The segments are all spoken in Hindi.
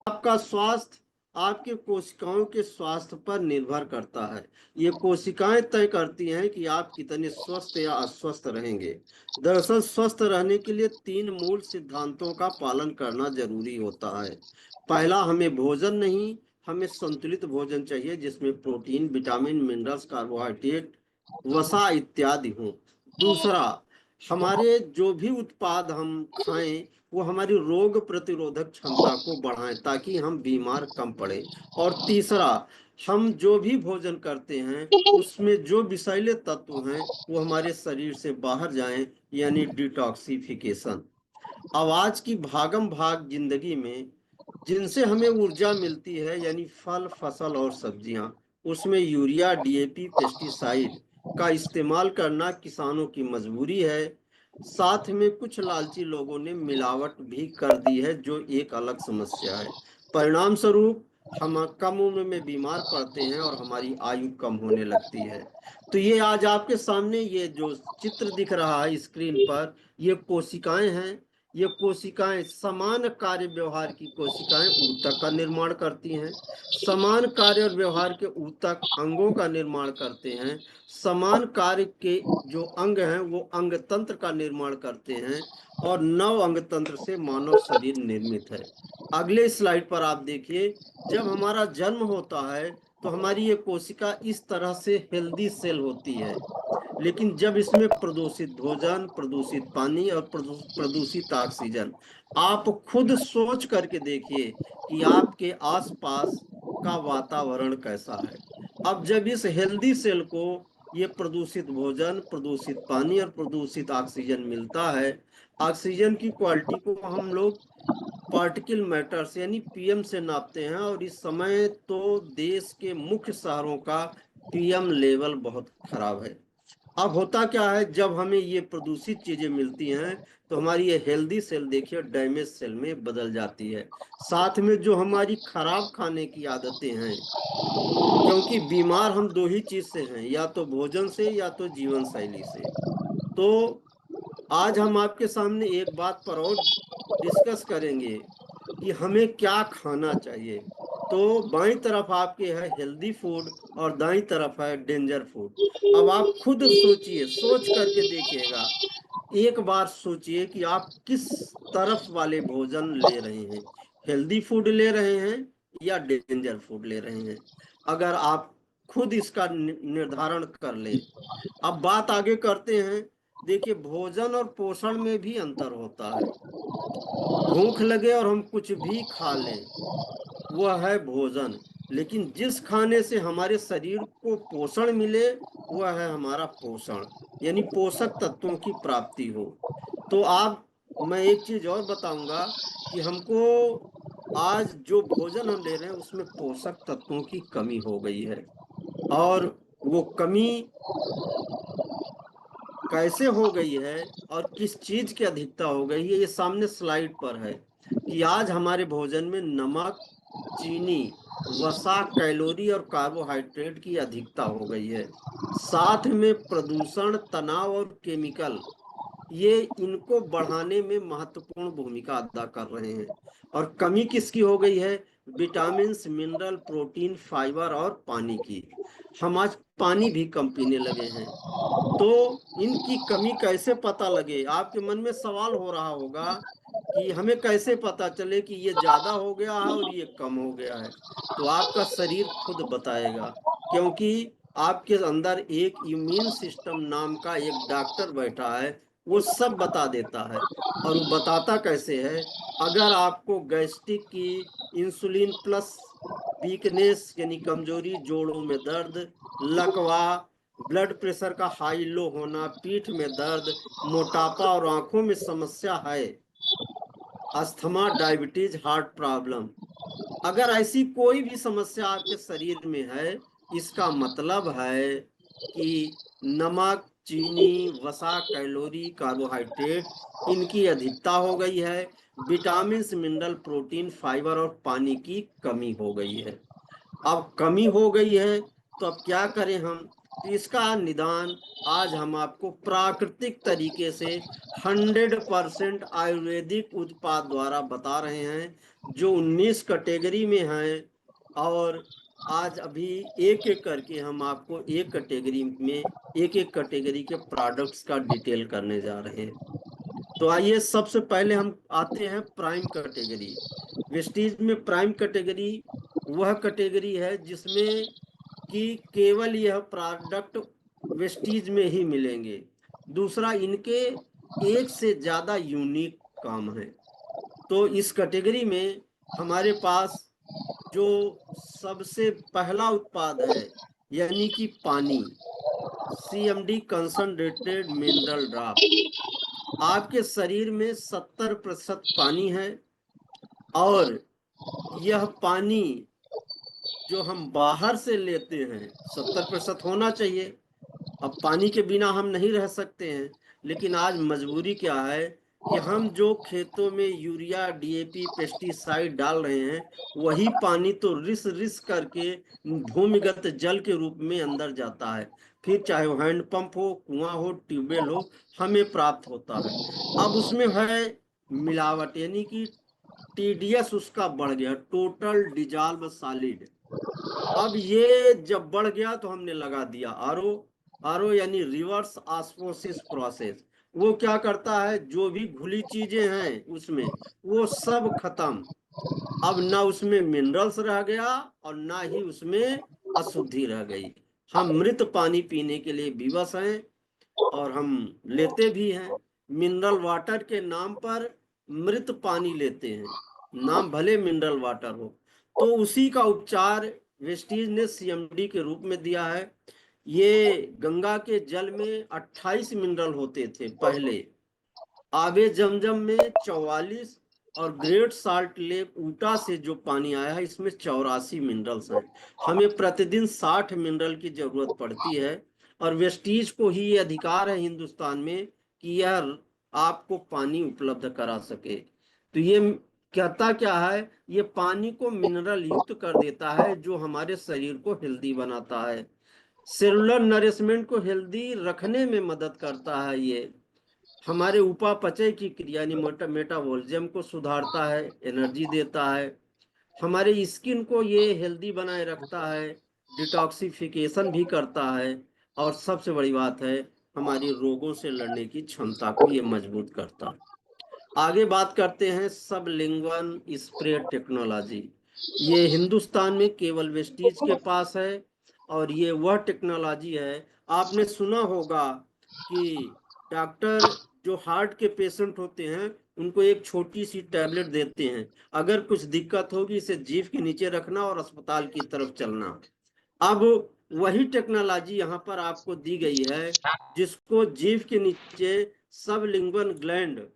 आपका स्वास्थ्य आपके कोशिकाओं के स्वास्थ्य पर निर्भर करता है। ये कोशिकाएं तय करती हैं कि आप कितने स्वस्थ या अस्वस्थ रहेंगे। दरअसल स्वस्थ रहने के लिए 3 मूल सिद्धांतों का पालन करना जरूरी होता है। पहला, हमें भोजन नहीं, हमें संतुलित भोजन चाहिए जिसमें प्रोटीन, विटामिन, मिनरल्स, कार्बोहाइड्रेट, वसा इत्यादि हों। दूसरा, हमारे जो भी उत्पाद हम खाएं वो हमारी रोग प्रतिरोधक क्षमता को बढ़ाएं ताकि हम बीमार कम पड़े। और तीसरा, हम जो भी भोजन करते हैं उसमें जो विषैले तत्व हैं वो हमारे शरीर से बाहर जाएं, यानी डिटॉक्सिफिकेशन। अब आज की भागम भाग जिंदगी में जिनसे हमें ऊर्जा मिलती है, यानी फल, फसल और सब्जियां, उसमें यूरिया, डीएपी, पेस्टिसाइड का इस्तेमाल करना किसानों की मजबूरी है। साथ में कुछ लालची लोगों ने मिलावट भी कर दी है, जो एक अलग समस्या है। परिणाम स्वरूप हम कम उम्र में बीमार पड़ते हैं और हमारी आयु कम होने लगती है। तो ये आज आपके सामने ये जो चित्र दिख रहा है स्क्रीन पर, ये कोशिकाएं हैं। ये कोशिकाएं समान कार्य व्यवहार की कोशिकाएं ऊतक का निर्माण करती हैं। समान कार्य और व्यवहार के ऊतक अंगों का निर्माण करते हैं। समान कार्य के जो अंग हैं वो अंग तंत्र का निर्माण करते हैं। और नव अंग तंत्र से मानव शरीर निर्मित है। अगले स्लाइड पर आप देखिए, जब हमारा जन्म होता है तो हमारी ये कोशिका इस तरह से हेल्दी सेल होती है। लेकिन जब इसमें प्रदूषित भोजन, प्रदूषित पानी और प्रदूषित ऑक्सीजन, आप खुद सोच करके देखिए कि आपके आसपास का वातावरण कैसा है। अब जब इस हेल्दी सेल को ये प्रदूषित भोजन, प्रदूषित पानी और प्रदूषित ऑक्सीजन मिलता है, ऑक्सीजन की क्वालिटी को हम लोग पार्टिकल मैटर्स यानी पीएम से नापते हैं। और इस समय तो देश के मुख्य शहरों का पीएम लेवल बहुत खराब है। अब होता क्या है, जब हमें ये प्रदूषित चीजें मिलती हैं तो हमारी ये हेल्दी सेल देखिए डैमेज सेल में बदल जाती है। साथ में जो हमारी खराब खाने की आदतें हैं, क्योंकि बीमार हम दो ही चीज से हैं, या तो भोजन से या तो जीवन शैली से। तो आज हम आपके सामने एक बात पर और डिस्कस करेंगे कि हमें क्या खाना चाहिए। तो बाईं तरफ आपके है हेल्दी फूड और दाईं तरफ है डेंजर फूड। अब आप खुद सोचिए, सोच करके देखिएगा, एक बार सोचिए कि आप किस तरफ वाले भोजन ले रहे हैं, हेल्दी फूड ले रहे हैं या डेंजर फूड ले रहे हैं। अगर आप खुद इसका निर्धारण कर ले। अब बात आगे करते हैं। देखिए, भोजन और पोषण में भी अंतर होता है। भूख लगे और हम कुछ भी खा लें, वह है भोजन। लेकिन जिस खाने से हमारे शरीर को पोषण मिले, वह है हमारा पोषण, यानी पोषक तत्वों की प्राप्ति हो। तो आप, मैं एक चीज और बताऊंगा कि हमको आज जो भोजन हम ले रहे हैं उसमें पोषक तत्वों की कमी हो गई है। और वो कमी कैसे हो गई है और किस चीज की अधिकता हो गई है, ये सामने स्लाइड पर है। कि आज हमारे भोजन में नमक, चीनी, वसा, कैलोरी और कार्बोहाइड्रेट की अधिकता हो गई है। साथ में प्रदूषण, तनाव और केमिकल, ये इनको बढ़ाने में महत्वपूर्ण भूमिका अदा कर रहे हैं। और कमी किसकी हो गई है? विटामिन, मिनरल, प्रोटीन, फाइबर और पानी की। हम आज पानी भी कम पीने लगे हैं। तो इनकी कमी कैसे पता लगे? आपके मन में सवाल हो रहा होगा कि हमें कैसे पता चले कि ये ज्यादा हो गया है और ये कम हो गया है। तो आपका शरीर खुद बताएगा, क्योंकि आपके अंदर एक इम्यून सिस्टम नाम का एक डॉक्टर बैठा है, वो सब बता देता है। और वो बताता कैसे है? अगर आपको गैस्ट्रिक की, इंसुलिन प्लस, वीकनेस यानी कमजोरी, जोड़ों में दर्द, लकवा, ब्लड प्रेशर का हाई लो होना, पीठ में दर्द, मोटापा और आंखों में समस्या है, अस्थमा, डायबिटीज, हार्ट प्रॉब्लम, अगर ऐसी कोई भी समस्या आपके शरीर में है, इसका मतलब है कि नमक, चीनी, वसा, कैलोरी, कार्बोहाइड्रेट, इनकी अधिकता हो गई है। विटामिन, मिनरल, प्रोटीन, फाइबर और पानी की कमी हो गई है। अब कमी हो गई है तो अब क्या करें हम? तो इसका निदान आज हम आपको प्राकृतिक तरीके से 100% आयुर्वेदिक उत्पाद द्वारा बता रहे हैं, जो 19 कैटेगरी में हैं, और आज अभी एक एक करके हम आपको एक कैटेगरी में एक एक कैटेगरी के प्रोडक्ट्स का डिटेल करने जा रहे हैं। तो आइए सबसे पहले हम आते हैं प्राइम कैटेगरी। वेस्टीज में प्राइम कैटेगरी वह कैटेगरी है जिसमें कि केवल यह प्रोडक्ट वेस्टीज में ही मिलेंगे। दूसरा, इनके एक से ज्यादा यूनिक काम है। तो इस कैटेगरी में हमारे पास जो सबसे पहला उत्पाद है, यानी कि पानी, CMD कंसंट्रेटेड मिनरल ड्रॉप। आपके शरीर में 70% पानी है, और यह पानी जो हम बाहर से लेते हैं 70% होना चाहिए। अब पानी के बिना हम नहीं रह सकते हैं, लेकिन आज मजबूरी क्या है कि हम जो खेतों में यूरिया, DAP, पेस्टिसाइड डाल रहे हैं, वही पानी तो रिस रिस करके भूमिगत जल के रूप में अंदर जाता है। फिर चाहे वो हैंडपंप हो, कुआं हो, ट्यूबवेल हो, हमें प्राप्त होता है। अब उसमें है मिलावट, यानी कि TDS उसका बढ़ गया, टोटल डिजॉल्व सॉलिड। अब ये जब बढ़ गया तो हमने लगा दिया RO यानी रिवर्स ऑस्मोसिस प्रोसेस। वो क्या करता है, जो भी घुली चीजें हैं उसमें, वो सब खत्म। अब ना उसमें मिनरल्स रह गया, और ना ही उसमें अशुद्धि रह गई। हम मृत पानी पीने के लिए विवश हैं, और हम लेते भी हैं। मिनरल वाटर के नाम पर मृत पानी लेते हैं, नाम भले मिनरल वाटर हो। तो उसी का उपचार वेस्टीज ने CMD के रूप में दिया है। ये गंगा के जल में 28 मिनरल होते थे पहले, आबे जमजम में 44, और ग्रेट साल्ट लेक ऊटा से जो पानी आया है इसमें 84 मिनरल्स हैं। हमें प्रतिदिन 60 मिनरल की जरूरत पड़ती है, और वेस्टीज को ही ये अधिकार है हिंदुस्तान में कि यह आपको पानी उपलब्ध करा सके। तो ये कहता क्या है, ये पानी को मिनरल युक्त कर देता है, जो हमारे शरीर को हेल्दी बनाता है। सेलुलर नरिशमेंट को हेल्दी रखने में मदद करता है। ये हमारे उपापचय की क्रिया यानी मेटाबॉलिज्म को सुधारता है, एनर्जी देता है। हमारे स्किन को ये हेल्दी बनाए रखता है, डिटॉक्सिफिकेशन भी करता है। और सबसे बड़ी बात है, हमारी रोगों से लड़ने की क्षमता को ये मजबूत करता है। आगे बात करते हैं सबलिंगुअल स्प्रे टेक्नोलॉजी। ये हिंदुस्तान में केवल वेस्टीज के पास है, और ये वह टेक्नोलॉजी है। आपने सुना होगा कि डॉक्टर जो हार्ट के पेशेंट होते हैं उनको एक छोटी सी टैबलेट देते हैं, अगर कुछ दिक्कत होगी इसे जीभ के नीचे रखना और अस्पताल की तरफ चलना। अब वही टेक्नोलॉजी यहाँ पर आपको दी गई है, जिसको जीभ के नीचे सबलिंगुअल ग्लैंड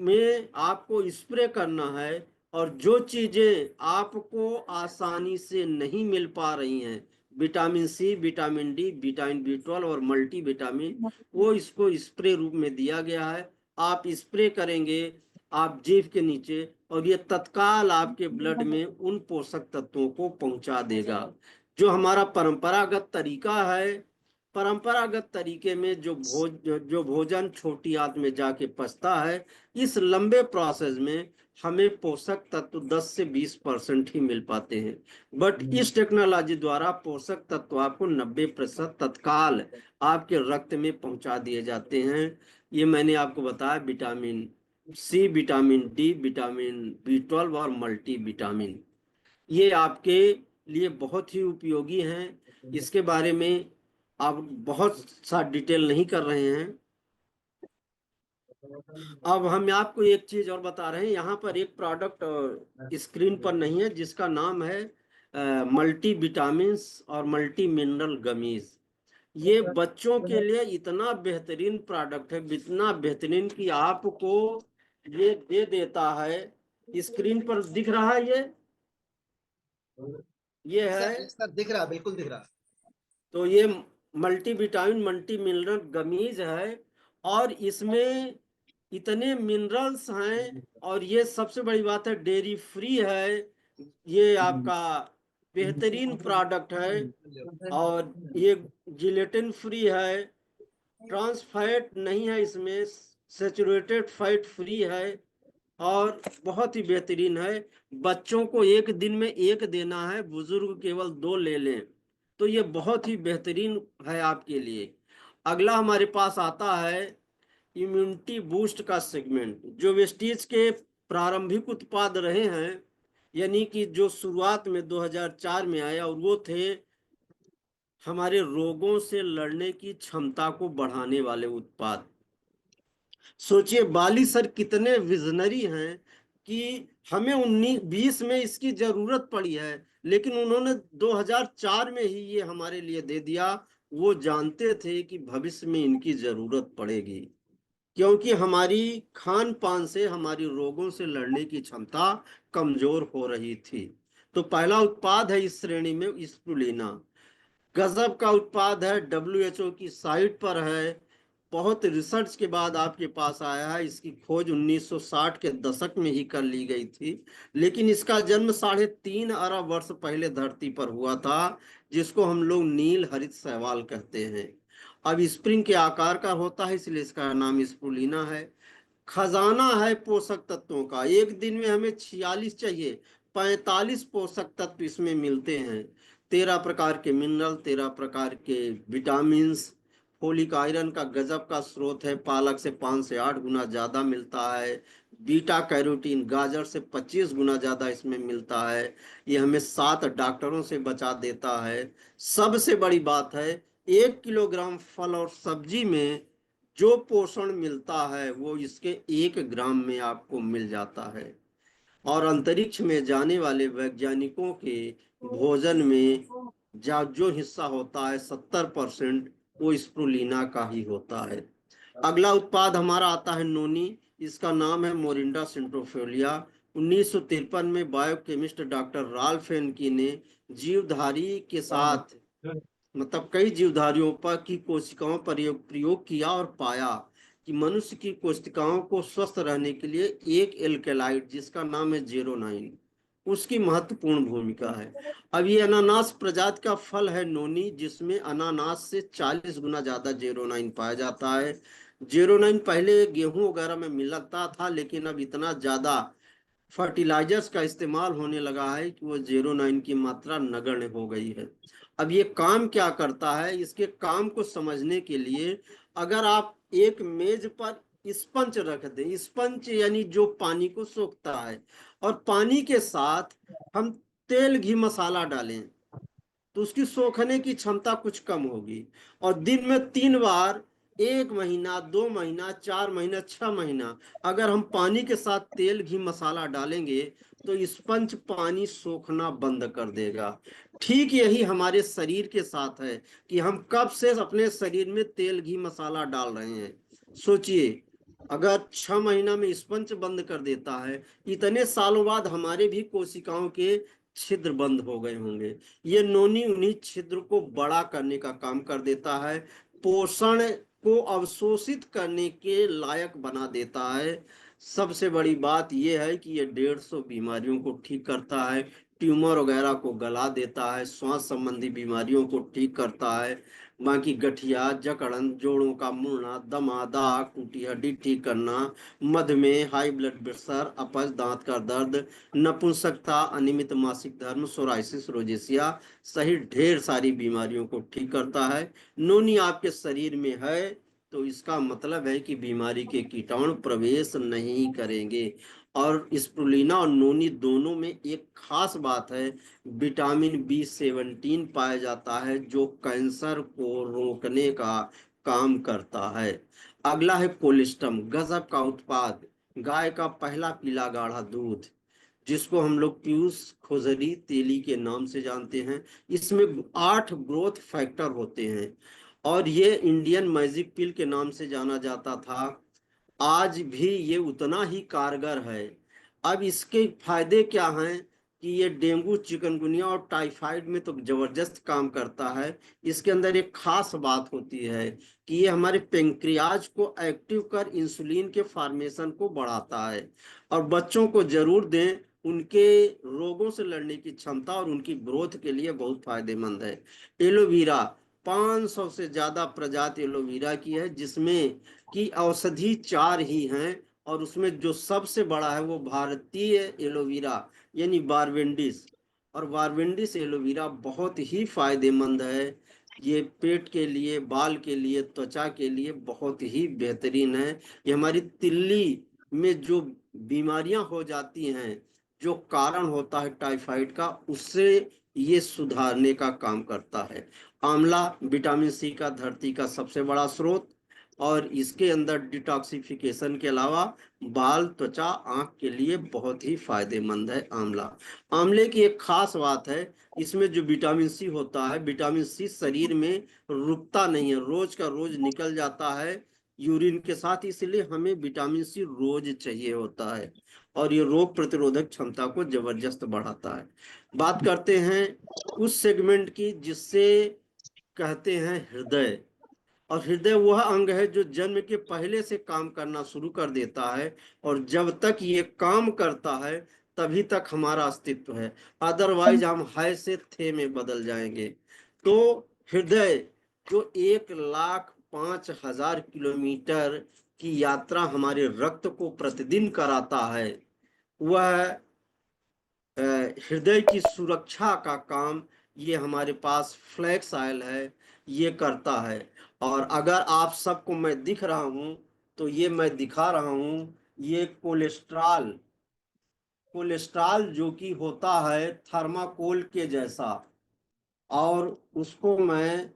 में आपको स्प्रे करना है। और जो चीजें आपको आसानी से नहीं मिल पा रही हैं, vitamin C, vitamin D, vitamin B12 और मल्टी विटामिन, वो इसको स्प्रे रूप में दिया गया है। आप स्प्रे करेंगे आप जीभ के नीचे, और ये तत्काल आपके ब्लड में उन पोषक तत्वों को पहुंचा देगा। जो हमारा परंपरागत तरीका है, परंपरागत तरीके में जो भोजन छोटी आंत में जाके पचता है, इस लंबे प्रोसेस में हमें पोषक तत्व 10 से 20% ही मिल पाते हैं। बट इस टेक्नोलॉजी द्वारा पोषक तत्व आपको 90% तत्काल आपके रक्त में पहुंचा दिए जाते हैं। ये मैंने आपको बताया, vitamin C, vitamin D, vitamin B12 और मल्टी विटामिन, ये आपके लिए बहुत ही उपयोगी हैं। इसके बारे में आप बहुत सा डिटेल नहीं कर रहे हैं। अब हम आपको एक चीज और बता रहे हैं, यहाँ पर एक प्रोडक्ट स्क्रीन पर नहीं है, जिसका नाम है मल्टी विटामिन और मल्टी मिनरल गमीज। ये बच्चों के लिए इतना बेहतरीन प्रोडक्ट है, इतना बेहतरीन कि आपको ये दे देता है। स्क्रीन पर दिख रहा है ये है। सर दिख रहा, बिल्कुल दिख रहा। तो ये multi vitamin multi mineral gummies है, और इसमें इतने मिनरल्स हैं, और ये सबसे बड़ी बात है डेयरी फ्री है। ये आपका बेहतरीन प्रोडक्ट है, और ये जिलेटिन फ्री है, ट्रांस फैट नहीं है इसमें, सेचुरेटेड फैट फ्री है। और बहुत ही बेहतरीन है। बच्चों को एक दिन में एक देना है, बुजुर्ग केवल 2 ले लें, तो ये बहुत ही बेहतरीन है आपके लिए। अगला हमारे पास आता है इम्यूनिटी बूस्ट का सेगमेंट, जो वेस्टीज के प्रारंभिक उत्पाद रहे हैं, यानी कि जो शुरुआत में 2004 में आया, और वो थे हमारे रोगों से लड़ने की क्षमता को बढ़ाने वाले उत्पाद। सोचिए बाली सर कितने विजनरी हैं कि हमें 1920 में इसकी जरूरत पड़ी है, लेकिन उन्होंने 2004 में ही ये हमारे लिए दे दिया। वो जानते थे कि भविष्य में इनकी जरूरत पड़ेगी, क्योंकि हमारी खान पान से हमारी रोगों से लड़ने की क्षमता कमजोर हो रही थी। तो पहला उत्पाद है इस श्रेणी में स्प्रुलिना। गजब का उत्पाद है, डब्ल्यूएचओ की साइट पर है, बहुत रिसर्च के बाद आपके पास आया है। इसकी खोज 1960 के दशक में ही कर ली गई थी, लेकिन इसका जन्म 3.5 अरब वर्ष पहले धरती पर हुआ था, जिसको हम लोग नील हरित शैवाल कहते हैं। अब स्प्रिंग के आकार का होता है, इसलिए इसका नाम स्प्रुलिना है। खजाना है पोषक तत्वों का, एक दिन में हमें 46 चाहिए, 45 पोषक तत्व इसमें मिलते हैं। 13 प्रकार के मिनरल, 13 प्रकार के विटामिन। फोलिक आयरन का गजब का स्रोत है, पालक से 5 से 8 गुना ज्यादा मिलता है। बीटा कैरोटीन गाजर से 25 गुना ज्यादा इसमें मिलता है। ये हमें 7 डॉक्टरों से बचा देता है। सबसे बड़ी बात है, 1 किलोग्राम फल और सब्जी में जो पोषण मिलता है वो इसके 1 ग्राम में आपको मिल जाता है। और अंतरिक्ष में जाने वाले वैज्ञानिकों के भोजन में जो हिस्सा होता है 70% वो स्प्रुलिना का ही होता है। अगला उत्पाद हमारा आता है नोनी। इसका नाम है मोरिंडा सिंट्रोफोलिया। 1953 में बायोकेमिस्ट डॉक्टर राल्फ एनकी ने जीवधारी के साथ, मतलब कई जीवधारियों पर की कोशिकाओं पर प्रयोग किया और पाया कि मनुष्य की कोशिकाओं को स्वस्थ रहने के लिए एक एल्केलाइड जिसका नाम है 09, उसकी महत्वपूर्ण भूमिका है। अब ये अनानास प्रजाति का फल है नोनी, जिसमें अनानास से 40 गुना ज्यादा 09 पाया जाता है। 09 पहले गेहूं वगैरह में मिलता था, लेकिन अब इतना ज्यादा फर्टिलाइजर्स का इस्तेमाल होने लगा है कि वो 09 की मात्रा नगण्य हो गई है। अब ये काम क्या करता है, इसके काम को समझने के लिए अगर आप एक मेज पर स्पंज रख दें, स्पंज यानी जो पानी को सोखता है, और पानी के साथ हम तेल घी मसाला डालें, तो उसकी सोखने की क्षमता कुछ कम होगी। और दिन में 3 बार, 1 महीना, 2 महीना, 4 महीना, 6 महीना अगर हम पानी के साथ तेल घी मसाला डालेंगे, तो स्पंज पानी सोखना बंद कर देगा। ठीक यही हमारे शरीर के साथ है कि हम कब से अपने शरीर में तेल घी मसाला डाल रहे हैं। सोचिए, अगर 6 महीना में स्पंज बंद कर देता है, इतने सालों बाद हमारे भी कोशिकाओं के छिद्र बंद हो गए होंगे। ये नोनी उन्हीं छिद्र को बड़ा करने का काम कर देता है, पोषण को अवशोषित करने के लायक बना देता है। सबसे बड़ी बात यह है कि ये 150 बीमारियों को ठीक करता है, ट्यूमर वगैरह को गला देता है, श्वास संबंधी बीमारियों को ठीक करता है। बाकी गठिया, जकड़न, जोड़ों का मुड़ना, दमा, दाग, टूटी हड्डी ठीक करना, मधुमेह, हाई ब्लड प्रेशर, अपच, दांत का दर्द, नपुंसकता, अनियमित मासिक धर्म, सोराइसिस, रोजेसिया सहित ढेर सारी बीमारियों को ठीक करता है। नोनी आपके शरीर में है तो इसका मतलब है कि बीमारी के कीटाणु प्रवेश नहीं करेंगे। और स्प्रुलिना और नोनी दोनों में एक खास बात है, विटामिन B17 पाया जाता है, जो कैंसर को रोकने का काम करता है। अगला है कोलेस्ट्रम, गजब का उत्पाद, गाय का पहला पीला गाढ़ा दूध, जिसको हम लोग पीयूष खोजरी तेली के नाम से जानते हैं। इसमें 8 ग्रोथ फैक्टर होते हैं, और ये इंडियन मैजिक पिल के नाम से जाना जाता था। आज भी ये उतना ही कारगर है। अब इसके फायदे क्या हैं कि ये डेंगू, चिकनगुनिया और टाइफाइड में तो जबरदस्त काम करता है। इसके अंदर एक खास बात होती है कि ये हमारे पेंक्रियाज को एक्टिव कर इंसुलिन के फॉर्मेशन को बढ़ाता है। और बच्चों को जरूर दें, उनके रोगों से लड़ने की क्षमता और उनकी ग्रोथ के लिए बहुत फायदेमंद है। एलोवेरा, 500 से ज्यादा प्रजाति एलोवेरा की है, जिसमें कि औषधि 4 ही हैं, और उसमें जो सबसे बड़ा है वो भारतीय एलोवेरा यानी बारवेंडिस। और बारवेंडिस एलोवेरा बहुत ही फायदेमंद है। ये पेट के लिए, बाल के लिए, त्वचा के लिए बहुत ही बेहतरीन है। ये हमारी तिल्ली में जो बीमारियां हो जाती हैं, जो कारण होता है टाइफाइड का, उससे ये सुधारने का काम करता है। आंवला विटामिन सी का धरती का सबसे बड़ा स्रोत, और इसके अंदर डिटॉक्सिफिकेशन के अलावा बाल, त्वचा, आंख के लिए बहुत ही फायदेमंद है आंवला। आंवले की एक खास बात है, इसमें जो विटामिन सी होता है, विटामिन सी शरीर में रुकता नहीं है, रोज का रोज निकल जाता है यूरिन के साथ, इसलिए हमें विटामिन सी रोज चाहिए होता है। और ये रोग प्रतिरोधक क्षमता को जबरदस्त बढ़ाता है। बात करते हैं उस सेगमेंट की जिससे कहते हैं हृदय। और हृदय वह अंग है जो जन्म के पहले से काम करना शुरू कर देता है, और जब तक ये काम करता है तभी तक हमारा अस्तित्व है, अदरवाइज हम है से थे में बदल जाएंगे। तो हृदय जो 1,05,000 किलोमीटर की यात्रा हमारे रक्त को प्रतिदिन कराता है, वह हृदय की सुरक्षा का काम ये हमारे पास फ्लैक्स ऑयल है, ये करता है। और अगर आप सबको मैं दिख रहा हूं तो ये मैं दिखा रहा हूं, ये कोलेस्ट्रॉल, कोलेस्ट्रॉल जो कि होता है थर्माकोल के जैसा, और उसको मैं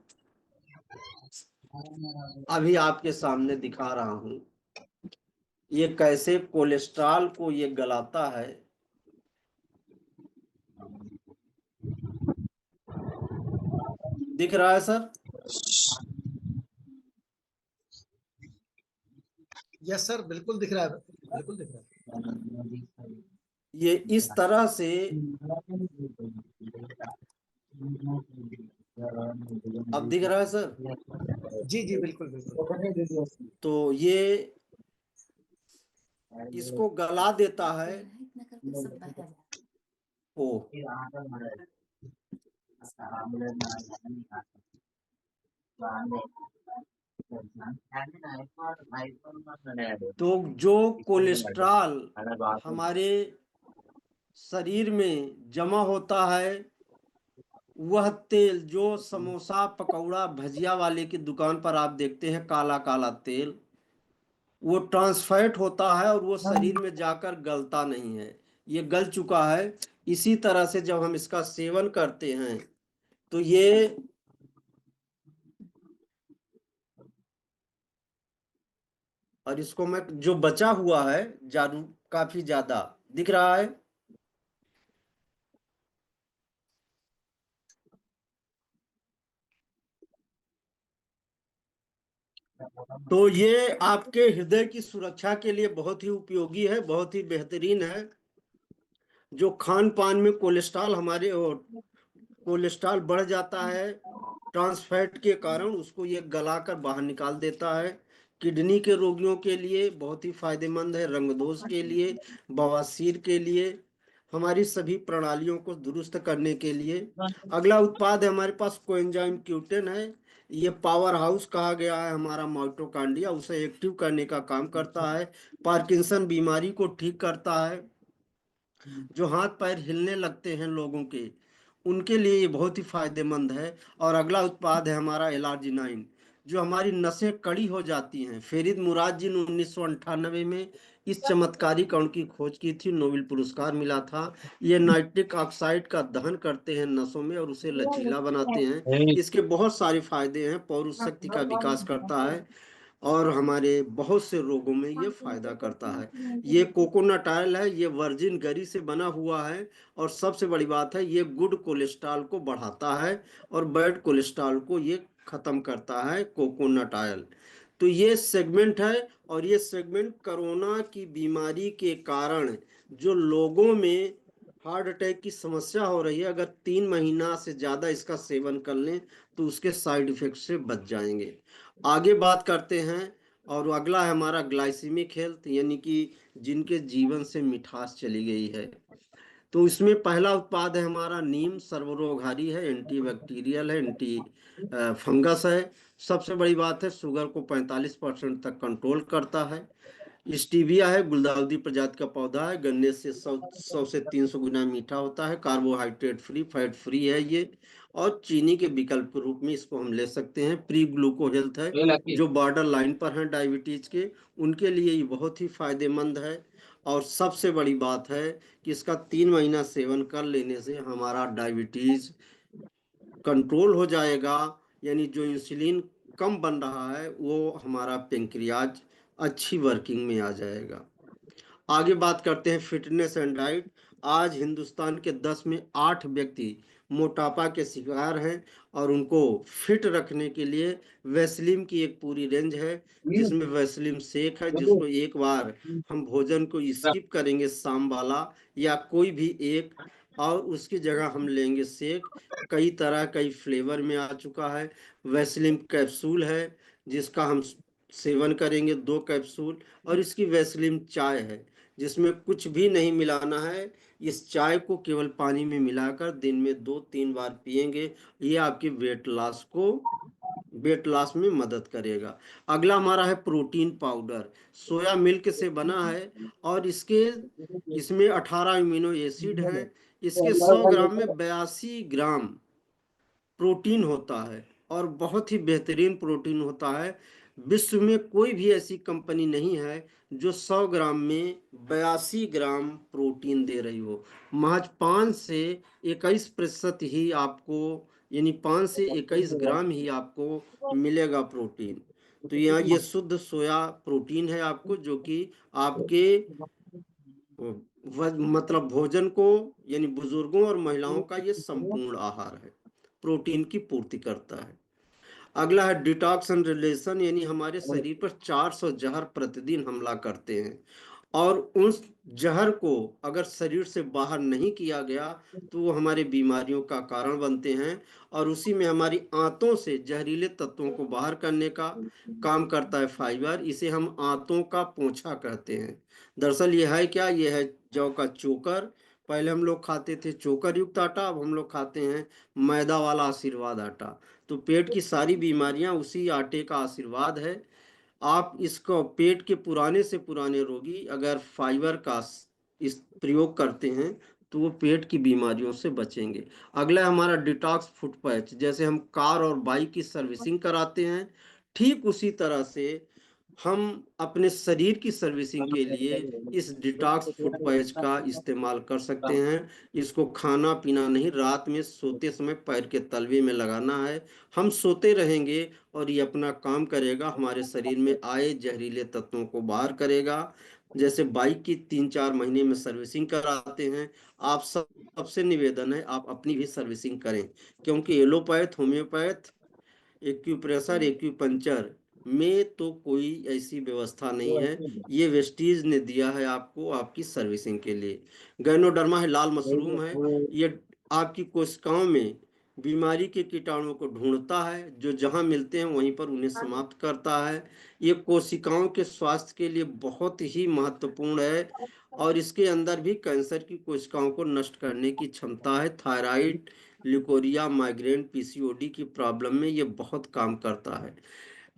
अभी आपके सामने दिखा रहा हूं, ये कैसे कोलेस्ट्रॉल को ये गलाता है। दिख रहा है सर? यस सर, बिल्कुल दिख रहा है, बिल्कुल दिख रहा है। ये इस तरह से, अब दिख रहा है सर? जी जी बिल्कुल बिल्कुल। तो ये इसको गला देता है। ओ, तो जो कोलेस्ट्रॉल हमारे शरीर में जमा होता है, वह तेल जो समोसा, पकौड़ा, भजिया वाले की दुकान पर आप देखते हैं, काला काला तेल, वो ट्रांसफैट होता है और वो शरीर में जाकर गलता नहीं है, ये गल चुका है। इसी तरह से जब हम इसका सेवन करते हैं तो ये और इसको मैं जो बचा हुआ है जादू काफी ज्यादा दिख रहा है। तो ये आपके हृदय की सुरक्षा के लिए बहुत ही उपयोगी है, बहुत ही बेहतरीन है। जो खान पान में कोलेस्ट्रॉल हमारे, कोलेस्ट्रॉल बढ़ जाता है ट्रांसफैट के कारण, उसको ये गलाकर बाहर निकाल देता है। किडनी के रोगियों के लिए बहुत ही फायदेमंद है, रंगदोष के लिए, बवासीर के लिए, हमारी सभी प्रणालियों को दुरुस्त करने के लिए। अगला उत्पाद है हमारे पास कोएंजाइम Q10 है। ये पावर हाउस कहा गया है हमारा माइटोकॉन्ड्रिया, उसे एक्टिव करने का काम करता है। पार्किंसन बीमारी को ठीक करता है। जो हाथ पैर हिलने लगते हैं लोगों के, उनके लिए ये बहुत ही फायदेमंद है। और अगला उत्पाद है हमारा एलार्जिनाइन, जो हमारी नसें कड़ी हो जाती हैं। फेरिद मुराद जी ने 1998 में इस चमत्कारिक अणु की खोज की थी, नोबेल पुरस्कार मिला था। ये नाइट्रिक ऑक्साइड का दहन करते हैं नसों में और उसे लचीला बनाते हैं। इसके बहुत सारे फायदे हैं, पौरुष शक्ति का विकास करता है और हमारे बहुत से रोगों में ये फायदा करता है। ये कोकोनट ऑयल है, ये वर्जिन गरी से बना हुआ है। और सबसे बड़ी बात है, ये गुड कोलेस्ट्रॉल को बढ़ाता है और बैड कोलेस्ट्रॉल को ये खत्म करता है, कोकोनट ऑयल। तो ये सेगमेंट है, और ये सेगमेंट कोरोना की बीमारी के कारण जो लोगों में हार्ट अटैक की समस्या हो रही है, अगर 3 महीना से ज्यादा इसका सेवन कर लें तो उसके साइड इफेक्ट से बच जाएंगे। आगे बात करते हैं, और अगला है हमारा ग्लाइसीमिक हेल्थ, यानी कि जिनके जीवन से मिठास चली गई है। तो इसमें पहला उत्पाद है हमारा नीम, सर्वरोगहारी है, एंटीबैक्टीरियल है, एंटी फंगस है। सबसे बड़ी बात है, शुगर को 45% तक कंट्रोल करता है। स्टीविया है, गुलदाउदी प्रजाति का पौधा है। गन्ने से 100 से 300 गुना मीठा होता है। कार्बोहाइड्रेट फ्री, फैट फ्री है ये। और चीनी के विकल्प के रूप में इसको हम ले सकते हैं। प्री ग्लूको हेल्थ है, जो बॉर्डर लाइन पर हैं डायबिटीज के, उनके लिए ये बहुत ही फायदेमंद है। और सबसे बड़ी बात है कि इसका 3 महीना सेवन कर लेने से हमारा डायबिटीज कंट्रोल हो जाएगा। यानी जो इंसुलिन कम बन रहा है वो हमारा पेंक्रियाज अच्छी वर्किंग में आ जाएगा। आगे बात करते हैं फिटनेस एंड डाइट। आज हिंदुस्तान के 10 में 8 व्यक्ति मोटापा के शिकार हैं, और उनको फिट रखने के लिए वैसलीन की एक पूरी रेंज है, जिसमें वैसलीन शेक है, जिसको एक बार हम भोजन को स्किप करेंगे शाम वाला या कोई भी एक, और उसकी जगह हम लेंगे शेक। कई तरह कई फ्लेवर में आ चुका है। वैसलीन कैप्सूल है, जिसका हम सेवन करेंगे 2 कैप्सूल। और इसकी वैसलीन चाय है, जिसमें कुछ भी नहीं मिलाना है। इस चाय को केवल पानी में मिलाकर दिन में 2-3 बार पिएंगे। ये आपके वेट लॉस में मदद करेगा। अगला हमारा है प्रोटीन पाउडर। सोया मिल्क से बना है, और इसमें 18 अमीनो एसिड हैं। इसके 100 ग्राम में 82 ग्राम प्रोटीन होता है, और बहुत ही बेहतरीन प्रोटीन होता है। विश्व में कोई भी ऐसी कंपनी नहीं है जो 100 ग्राम में 82 ग्राम प्रोटीन दे रही हो। महज 5 से 21% ही आपको, यानी 5 से 21 ग्राम ही आपको मिलेगा प्रोटीन। तो यहाँ ये शुद्ध सोया प्रोटीन है आपको, जो कि आपके मतलब भोजन को, यानी बुजुर्गों और महिलाओं का ये संपूर्ण आहार है, प्रोटीन की पूर्ति करता है। अगला है डिटॉक्स एंड रिलेशन, यानी हमारे शरीर पर 400 जहर प्रतिदिन हमला करते हैं, और उस जहर को अगर शरीर से बाहर नहीं किया गया तो वो हमारे बीमारियों का कारण बनते हैं। और उसी में हमारी आंतों से जहरीले तत्वों को बाहर करने का काम करता है फाइबर। इसे हम आंतों का पोंछा कहते हैं। दरअसल ये है क्या, ये है जौ का चोकर। पहले हम लोग खाते थे चोकर युक्त आटा, अब हम लोग खाते हैं मैदा वाला आशीर्वाद आटा। तो पेट की सारी बीमारियां उसी आटे का आशीर्वाद है। आप इसको, पेट के पुराने से पुराने रोगी अगर फाइबर का इस प्रयोग करते हैं तो वो पेट की बीमारियों से बचेंगे। अगला है हमारा डिटॉक्स फुट पैच। जैसे हम कार और बाइक की सर्विसिंग कराते हैं, ठीक उसी तरह से हम अपने शरीर की सर्विसिंग के लिए इस डिटॉक्स फुट पैच का इस्तेमाल कर सकते हैं। इसको खाना पीना नहीं, रात में सोते समय पैर के तलवे में लगाना है। हम सोते रहेंगे और ये अपना काम करेगा, हमारे शरीर में आए जहरीले तत्वों को बाहर करेगा। जैसे बाइक की 3-4 महीने में सर्विसिंग कराते हैं, आप सबसे निवेदन है आप अपनी भी सर्विसिंग करें, क्योंकि एलोपैथ, होम्योपैथ, एक्यूप्रेशर, एक्यूपंचर में तो कोई ऐसी व्यवस्था नहीं है। ये वेस्टीज ने दिया है आपको आपकी सर्विसिंग के लिए। गैनोडर्मा है, लाल मशरूम है। ये आपकी कोशिकाओं में बीमारी के कीटाणुओं को ढूंढता है, जो जहां मिलते हैं वहीं पर उन्हें समाप्त करता है। ये कोशिकाओं के स्वास्थ्य के लिए बहुत ही महत्वपूर्ण है, और इसके अंदर भी कैंसर की कोशिकाओं को नष्ट करने की क्षमता है। थायराइड, ल्यूकोरिया, माइग्रेन, पीसीओडी की प्रॉब्लम में ये बहुत काम करता है।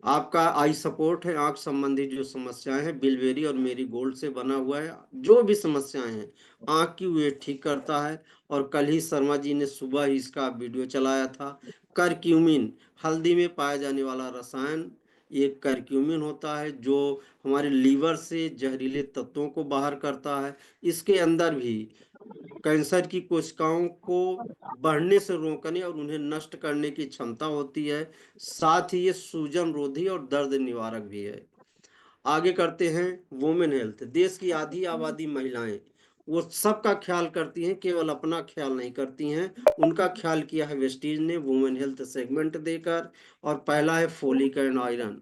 आपका आई सपोर्ट है, आंख संबंधी जो समस्याएं हैं, बिलवेरी और मेरी गोल्ड से बना हुआ है। जो भी समस्याएं हैं आंख की, वे ठीक करता है। और कल ही शर्मा जी ने सुबह ही इसका वीडियो चलाया था। करक्यूमिन, हल्दी में पाया जाने वाला रसायन, ये करक्यूमिन होता है, जो हमारे लीवर से जहरीले तत्वों को बाहर करता है। इसके अंदर भी कैंसर की कोशिकाओं को बढ़ने से रोकने और उन्हें नष्ट करने की क्षमता होती है। साथ ही ये सूजन रोधी और दर्द निवारक भी है। आगे करते हैं वुमेन हेल्थ। देश की आधी आबादी महिलाएं, वो सबका ख्याल करती हैं, केवल अपना ख्याल नहीं करती हैं। उनका ख्याल किया है वेस्टीज ने वुमेन हेल्थ सेगमेंट देकर। और पहला है फोलिक एंड आयरन,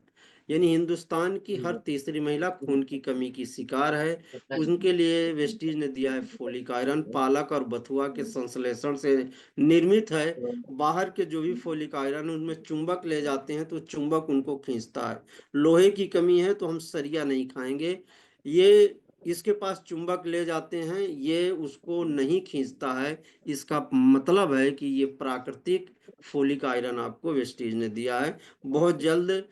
यानी हिंदुस्तान की हर तीसरी महिला खून की कमी की शिकार है। उनके लिए वेस्टीज ने दिया है फोलिक आयरन। पालक और बथुआ के संश्लेषण से निर्मित है। बाहर के जो भी फोलिक आयरन उनमें चुंबक ले जाते हैं तो चुंबक उनको खींचता है। लोहे की कमी है तो हम सरिया नहीं खाएंगे, ये इसके पास चुंबक ले जाते हैं, ये उसको नहीं खींचता है। इसका मतलब है कि ये प्राकृतिक फोलिक आयरन आपको वेस्टीज ने दिया है। बहुत जल्द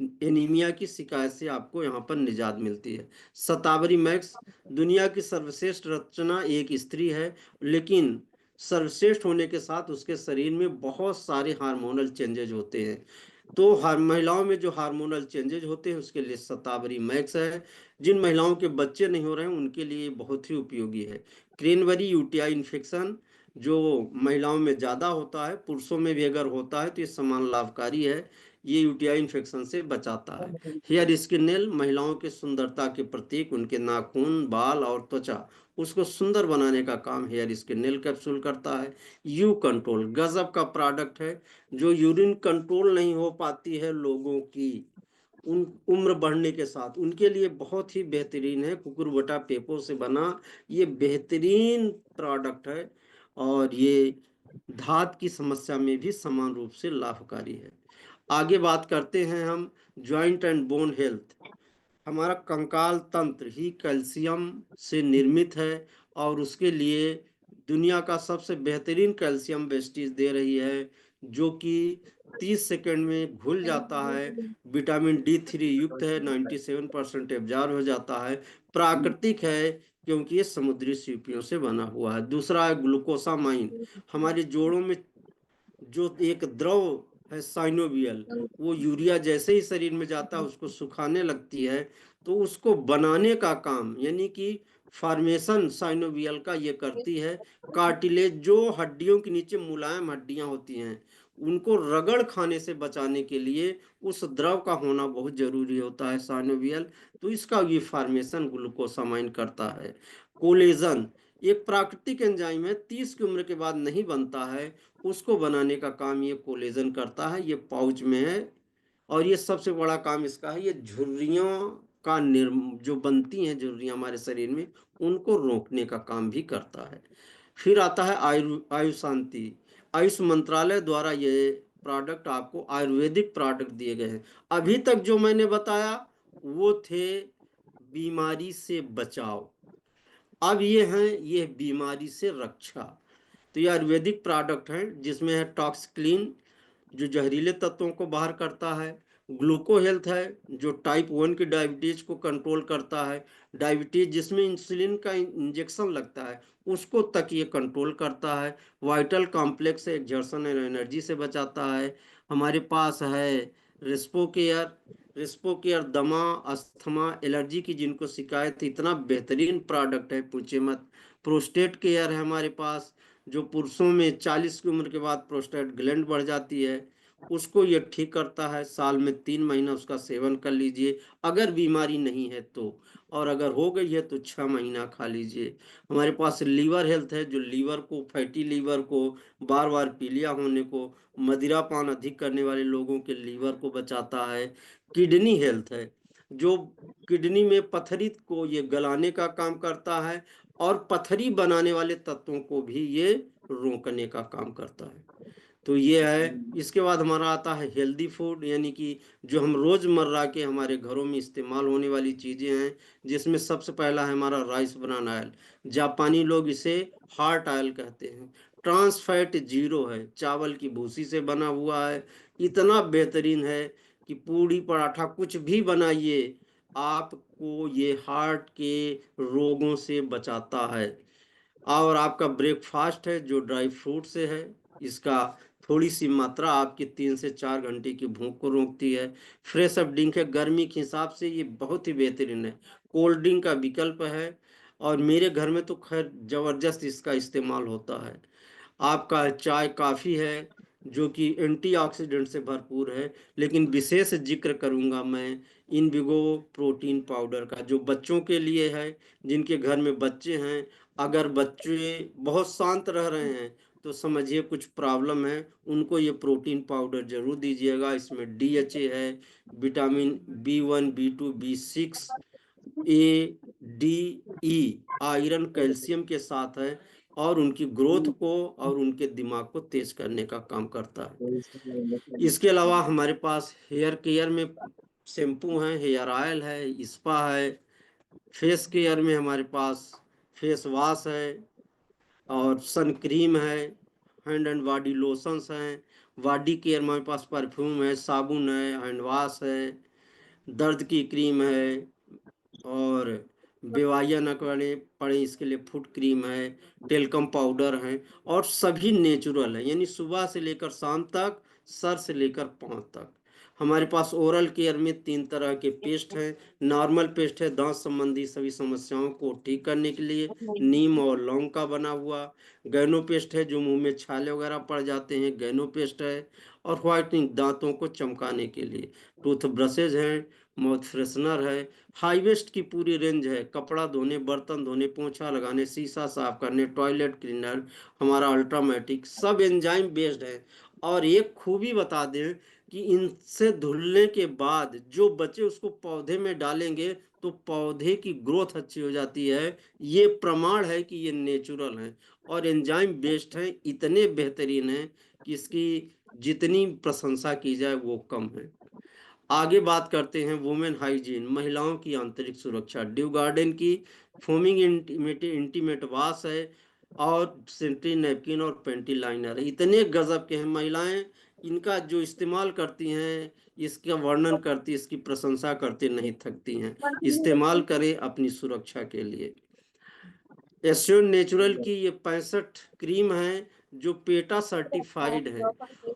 एनीमिया की शिकायत से आपको यहाँ पर निजात मिलती है। शतावरी मैक्स, दुनिया की सर्वश्रेष्ठ रचना एक स्त्री है, लेकिन सर्वश्रेष्ठ होने के साथ उसके शरीर में बहुत सारे हार्मोनल चेंजेज होते हैं। तो हर महिलाओं में जो हार्मोनल चेंजेज होते हैं उसके लिए शतावरी मैक्स है। जिन महिलाओं के बच्चे नहीं हो रहे हैं उनके लिए बहुत ही उपयोगी है। क्रेनबरी यूटीआई इन्फेक्शन जो महिलाओं में ज़्यादा होता है, पुरुषों में भी अगर होता है तो ये समान लाभकारी है। ये यूटीआई इन्फेक्शन से बचाता है। हेयर स्किन नेल, महिलाओं के सुंदरता के प्रतीक, उनके नाखून, बाल और त्वचा, उसको सुंदर बनाने का काम हेयर स्किन नेल कैप्सूल करता है। यू कंट्रोल गजब का प्रोडक्ट है। जो यूरिन कंट्रोल नहीं हो पाती है लोगों की उन उम्र बढ़ने के साथ, उनके लिए बहुत ही बेहतरीन है। कुकुरबटा पेपो से बना ये बेहतरीन प्रोडक्ट है, और ये धात की समस्या में भी समान रूप से लाभकारी है। आगे बात करते हैं हम जॉइंट एंड बोन हेल्थ। हमारा कंकाल तंत्र ही कैल्शियम से निर्मित है, और उसके लिए दुनिया का सबसे बेहतरीन कैल्शियम वेस्टीज दे रही है, जो कि 30 सेकंड में घुल जाता है। विटामिन D3 युक्त है, 97% एब्जॉर्ब हो जाता है। प्राकृतिक है क्योंकि ये समुद्री सीपियों से बना हुआ है। दूसरा है ग्लूकोसामाइन। हमारे जोड़ों में जो एक द्रव है साइनोवियल, वो यूरिया जैसे ही शरीर में जाता है उसको सुखाने लगती है, तो उसको बनाने का काम यानी कि फॉर्मेशन साइनोवियल का ये करती है। कार्टिलेज, जो हड्डियों के नीचे मुलायम हड्डियां होती हैं, उनको रगड़ खाने से बचाने के लिए उस द्रव का होना बहुत जरूरी होता है साइनोवियल। तो इसका ये फॉर्मेशन ग्लूकोसामाइन करता है। कोलेजन एक प्राकृतिक एंजाइम है, 30 की उम्र के बाद नहीं बनता है, उसको बनाने का काम ये कोलेजन करता है। ये पाउच में है, और ये सबसे बड़ा काम इसका है, ये झुर्रियों का जो बनती हैं झुर्रियां हमारे शरीर में, उनको रोकने का काम भी करता है। फिर आता है आयुष शांति। आयुष मंत्रालय द्वारा ये प्रोडक्ट आपको आयुर्वेदिक प्रोडक्ट दिए गए हैं। अभी तक जो मैंने बताया वो थे बीमारी से बचाव, अब ये हैं ये बीमारी से रक्षा। तो ये आयुर्वेदिक प्रोडक्ट हैं जिसमें है टॉक्स क्लीन जो जहरीले तत्वों को बाहर करता है। ग्लूको हेल्थ है जो टाइप 1 की डायबिटीज को कंट्रोल करता है। डायबिटीज जिसमें इंसुलिन का इंजेक्शन लगता है उसको तक ये कंट्रोल करता है। वाइटल कॉम्प्लेक्स है, एक्सर्शन एंड एनर्जी से बचाता है। हमारे पास है रिस्पो केयर। रिस्पो केयर दमा, अस्थमा, एलर्जी की जिनको शिकायत है, इतना बेहतरीन प्रोडक्ट है पूछे मत। प्रोस्टेट केयर है हमारे पास, जो पुरुषों में 40 की उम्र के बाद प्रोस्टेट ग्लैंड बढ़ जाती है, उसको ये ठीक करता है। साल में 3 महीना उसका सेवन कर लीजिए अगर बीमारी नहीं है तो, और अगर हो गई है तो 6 महीना खा लीजिए। हमारे पास लीवर हेल्थ है जो लीवर को, फैटी लीवर को, बार बार पीलिया होने को, मदिरा पान अधिक करने वाले लोगों के लीवर को बचाता है। किडनी हेल्थ है जो किडनी में पथरी को ये गलाने का काम करता है, और पथरी बनाने वाले तत्वों को भी ये रोकने का काम करता है। तो ये है। इसके बाद हमारा आता है हेल्दी फूड, यानी कि जो हम रोजमर्रा के हमारे घरों में इस्तेमाल होने वाली चीजें हैं, जिसमें सबसे पहला है हमारा राइस ब्रान ऑयल। जापानी लोग इसे हार्ट ऑयल कहते हैं। ट्रांस फैट जीरो है, चावल की भूसी से बना हुआ है, इतना बेहतरीन है कि पूड़ी पराठा कुछ भी बनाइए, आपको ये हार्ट के रोगों से बचाता है। और आपका ब्रेकफास्ट है जो ड्राई फ्रूट से है, इसका थोड़ी सी मात्रा आपकी 3 से 4 घंटे की भूख को रोकती है। फ्रेश अप ड्रिंक है, गर्मी के हिसाब से ये बहुत ही बेहतरीन है। कोल्ड ड्रिंक का विकल्प है, और मेरे घर में तो खैर जबरदस्त इसका इस्तेमाल होता है। आपका चाय काफ़ी है जो कि एंटीऑक्सीडेंट से भरपूर है, लेकिन विशेष जिक्र करूंगा मैं इनविगो प्रोटीन पाउडर का, जो बच्चों के लिए है, जिनके घर में बच्चे हैं। अगर बच्चे बहुत शांत रह रहे हैं तो समझिए कुछ प्रॉब्लम है, उनको ये प्रोटीन पाउडर जरूर दीजिएगा। इसमें DHA है, vitamin B1 B2 B6 A D E, iron calcium के साथ है, और उनकी ग्रोथ को और उनके दिमाग को तेज करने का काम करता है। इसके अलावा हमारे पास हेयर केयर में शैम्पू है, हेयर ऑयल है, स्पा है। फेस केयर में हमारे पास फेस वॉश है, और सन क्रीम है, हैंड एंड बॉडी लोशंस हैं। बॉडी केयर में हमारे पास परफ्यूम है, साबुन है, हैंड वॉश है। दर्द की क्रीम है, और बेवाइया नक वाले पड़े इसके लिए फुट क्रीम है, टेलकम पाउडर है, और सभी नेचुरल है, यानी सुबह से लेकर शाम तक, सर से लेकर पाँव तक। हमारे पास ओरल केयर में 3 तरह के पेस्ट हैं। नॉर्मल पेस्ट है दांत संबंधी सभी समस्याओं को ठीक करने के लिए, नीम और लौंग का बना हुआ। गैनो पेस्ट है जो मुंह में छाले वगैरह पड़ जाते हैं, गैनो पेस्ट है। और व्हाइटनिंग दांतों को चमकाने के लिए टूथ ब्रशेज हैं, माउथ फ्रेशनर है। हाई वेस्ट की पूरी रेंज है, कपड़ा धोने, बर्तन धोने, पोंछा लगाने, शीशा साफ करने, टॉयलेट क्लीनर हमारा अल्ट्रामेटिक, सब एंजाइम बेस्ड है। और एक खूबी बता दें कि इनसे धुलने के बाद जो बचे उसको पौधे में डालेंगे तो पौधे की ग्रोथ अच्छी हो जाती है। ये प्रमाण है कि ये नेचुरल है और एंजाइम बेस्ड है, इतने बेहतरीन है कि इसकी जितनी प्रशंसा की जाए वो कम है। आगे बात करते हैं वुमेन हाइजीन, महिलाओं की आंतरिक सुरक्षा। ड्यू गार्डन की फोमिंग इंटीमेट वाश है, और सेंट्री नैपकिन और पेंटी लाइनर है। इतने गजब के हैं, महिलाएं इनका जो इस्तेमाल करती हैं, इसका वर्णन करती, इसकी प्रशंसा करते नहीं थकती हैं। इस्तेमाल करें अपनी सुरक्षा के लिए। एस्योर नेचुरल की ये 65 क्रीम है जो पेटा सर्टिफाइड है,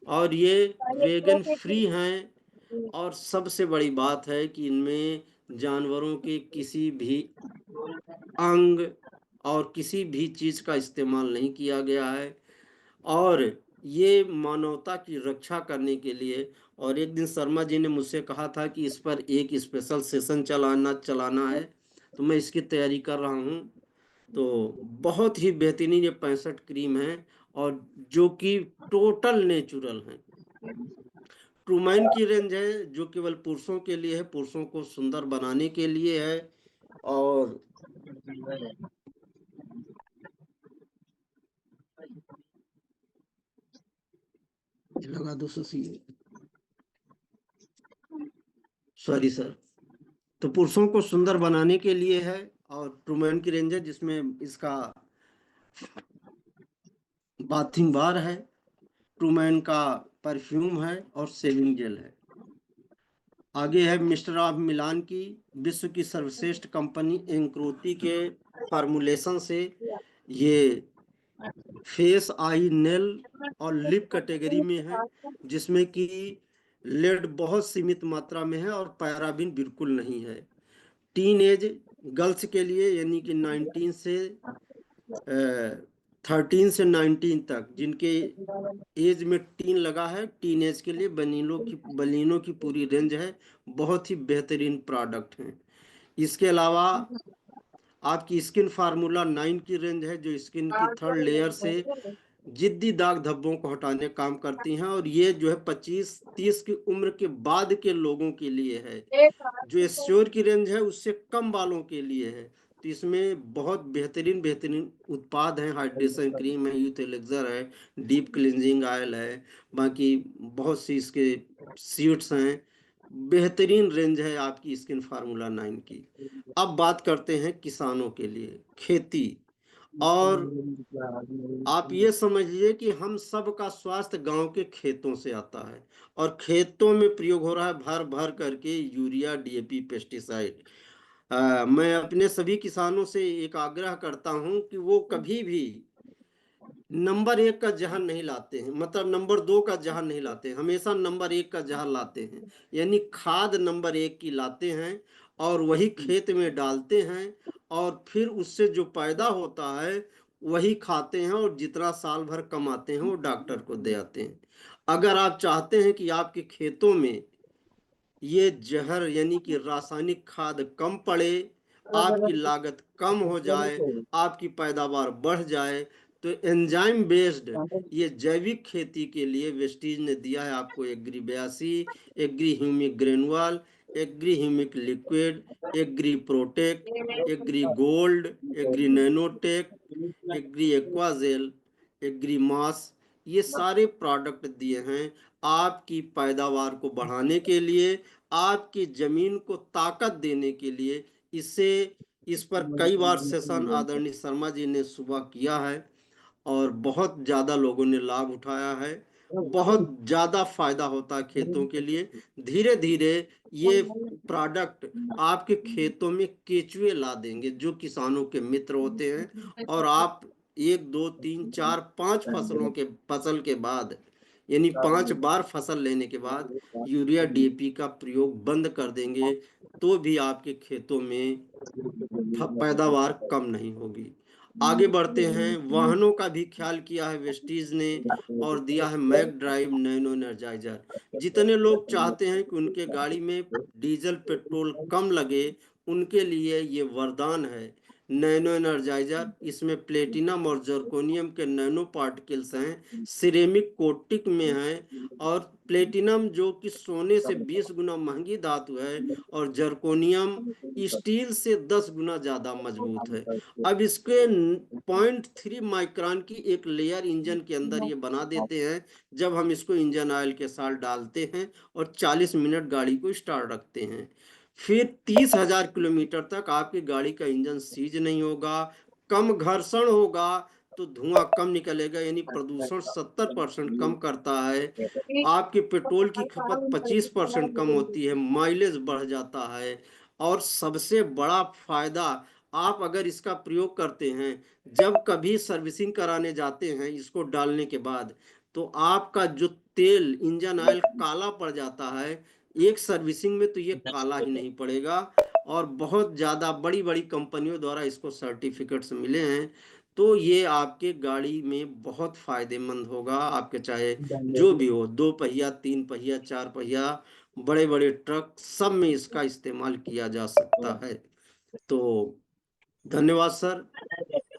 और ये वेगन फ्री हैं। और सबसे बड़ी बात है कि इनमें जानवरों के किसी भी अंग और किसी भी चीज का इस्तेमाल नहीं किया गया है, और ये मानवता की रक्षा करने के लिए। और एक दिन शर्मा जी ने मुझसे कहा था कि इस पर एक स्पेशल सेशन चलाना है, तो मैं इसकी तैयारी कर रहा हूँ। तो बहुत ही बेहतरीन ये 65 क्रीम है, और जो कि टोटल नेचुरल है। ट्रूमैन की रेंज है जो केवल पुरुषों के लिए है, पुरुषों को सुंदर बनाने के लिए है। और लगा दो सॉरी सर। तो पुरुषों को सुंदर बनाने के लिए है, और ट्रूमैन की रेंज है जिसमें इसका बाथिंग बार है, ट्रूमैन का परफ्यूम है, और शेविंग जेल है। आगे है मिस्टर ऑफ मिलान की, विश्व की सर्वश्रेष्ठ कंपनी एंक्रोती के फार्मूलेशन से ये फेस, आई, नेल और लिप कैटेगरी में है, जिसमें कि लेड बहुत सीमित मात्रा में है और पैराबिन बिल्कुल नहीं है। टीन एज गर्ल्स के लिए, यानी कि 19 से 13 से 19 तक, जिनके एज में टीन लगा है, टीन एज के लिए बनीनों की पूरी रेंज है। बहुत ही बेहतरीन प्रोडक्ट हैं। इसके अलावा आपकी स्किन फार्मूला 9 की रेंज है जो स्किन की 3rd लेयर से जिद्दी दाग धब्बों को हटाने का काम करती हैं, और ये जो है 25-30 की उम्र के बाद के लोगों के लिए है। जो एश्योर की रेंज है उससे कम वालों के लिए है। तो इसमें बहुत बेहतरीन बेहतरीन उत्पाद हैं, हाइड्रेशन क्रीम है, यूथ एलेक्सर है, डीप क्लिनजिंग ऑयल है, बाकी बहुत सी इसके सीड्स हैं। बेहतरीन रेंज है आपकी स्किन फार्मूला 9 की। अब बात करते हैं किसानों के लिए, खेती। और आप ये समझिए कि हम सब का स्वास्थ्य गांव के खेतों से आता है, और खेतों में प्रयोग हो रहा है भर भर करके यूरिया, डीएपी, पेस्टिसाइड। मैं अपने सभी किसानों से एक आग्रह करता हूं कि वो कभी भी नंबर 1 का जहर नहीं लाते हैं, मतलब नंबर 2 का जहर नहीं लाते हैं, हमेशा नंबर 1 का जहर लाते हैं। यानी खाद नंबर 1 की लाते हैं और वही खेत में डालते हैं, और फिर उससे जो पैदा होता है वही खाते हैं, और जितना साल भर कमाते हैं वो डॉक्टर को दे आते हैं। अगर आप चाहते हैं कि आपके खेतों में ये जहर यानी कि रासायनिक खाद कम पड़े, आपकी लागत कम हो जाए, आपकी पैदावार बढ़ जाए, तो एंजाइम बेस्ड ये जैविक खेती के लिए वेस्टीज ने दिया है आपको agri 82, agri humic granule, agri humic liquid, agri protect, agri gold, agri nanotech, agri aquagel, agri mass. ये सारे प्रोडक्ट दिए हैं आपकी पैदावार को बढ़ाने के लिए, आपकी जमीन को ताकत देने के लिए। इससे इस पर कई बार सेशन आदरणीय शर्मा जी ने सुबह किया है, और बहुत ज़्यादा लोगों ने लाभ उठाया है। बहुत ज्यादा फायदा होता है खेतों के लिए। धीरे धीरे ये प्रोडक्ट आपके खेतों में केचुए ला देंगे जो किसानों के मित्र होते हैं, और आप 1 2 3 4 5 फसल के बाद, यानी 5 बार फसल लेने के बाद यूरिया डीएपी का प्रयोग बंद कर देंगे तो भी आपके खेतों में पैदावार कम नहीं होगी। आगे बढ़ते हैं, वाहनों का भी ख्याल किया है वेस्टीज ने और दिया है मैक ड्राइव नैनो एनर्जाइजर। जितने लोग चाहते हैं कि उनके गाड़ी में डीजल पेट्रोल कम लगे, उनके लिए ये वरदान है। नैनो एनर्जाइजर, इसमें प्लेटिनम और जर्कोनियम के नैनो पार्टिकल्स हैं, सिरेमिक कोटिंग में है, और प्लेटिनम जो कि सोने से 20 गुना महंगी धातु है, और जर्कोनियम स्टील से 10 गुना ज्यादा मजबूत है। अब इसके 0.3 माइक्रोन की एक लेयर इंजन के अंदर ये बना देते हैं जब हम इसको इंजन ऑयल के साथ डालते हैं और 40 मिनट गाड़ी को स्टार्ट रखते हैं। फिर 30,000 किलोमीटर तक आपकी गाड़ी का इंजन सीज नहीं होगा, कम घर्षण होगा, तो धुआं कम निकलेगा, यानी प्रदूषण 70% कम करता है। आपके पेट्रोल की खपत 25% कम होती है, माइलेज बढ़ जाता है, और सबसे बड़ा फायदा, आप अगर इसका प्रयोग करते हैं, जब कभी सर्विसिंग कराने जाते हैं इसको डालने के बाद, तो आपका जो तेल इंजन ऑयल काला पड़ जाता है, एक सर्विसिंग में तो ये काला ही नहीं पड़ेगा। और बहुत ज़्यादा बड़ी बड़ी कंपनियों द्वारा इसको सर्टिफिकेट्स मिले हैं। तो ये आपके गाड़ी में बहुत फायदेमंद होगा, आपके चाहे जो भी हो, 2 पहिया, 3 पहिया, 4 पहिया, बड़े बड़े ट्रक, सब में इसका इस्तेमाल किया जा सकता है। तो धन्यवाद सर,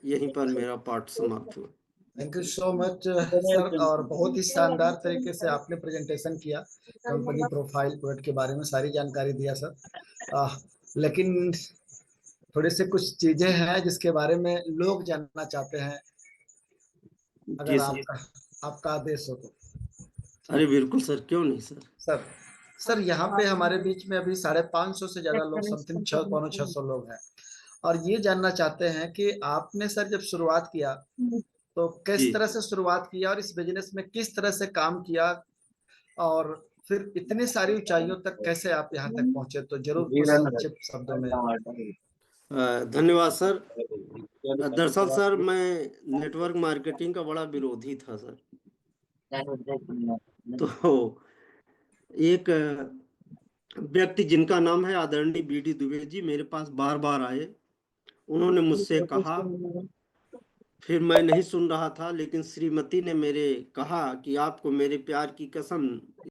यहीं पर मेरा पाठ समाप्त हुआ। Thank you so much sir, और बहुत ही शानदार तरीके से आपने प्रेजेंटेशन किया, कंपनी प्रोफाइल प्रोडक्ट के बारे में सारी जानकारी दिया सर। लेकिन थोड़े से कुछ चीजें हैं जिसके बारे में लोग जानना चाहते हैं, जी अगर सर। आपका आपका आदेश हो तो। अरे बिल्कुल सर, क्यों नहीं सर। सर सर यहाँ पे हमारे बीच में अभी 550 से ज्यादा लोग, समथिंग 600 लोग हैं, और ये जानना चाहते हैं कि आपने सर जब शुरुआत किया तो जी किस तरह से शुरुआत किया और इस बिजनेस में किस तरह से काम किया, और फिर इतनी सारी ऊंचाइयों तक कैसे आप यहाँ तक पहुंचे, तो जरूर कुछ संक्षिप्त शब्दों में। धन्यवाद सर। दरअसल सर मैं नेटवर्क मार्केटिंग का बड़ा विरोधी था सर। तो एक व्यक्ति जिनका नाम है आदरणीय बीडी दुबे जी, मेरे पास बार बार आए। उन्होंने मुझसे कहा, फिर मैं नहीं सुन रहा था, लेकिन श्रीमती ने मेरे कहा कि आपको मेरे प्यार की कसम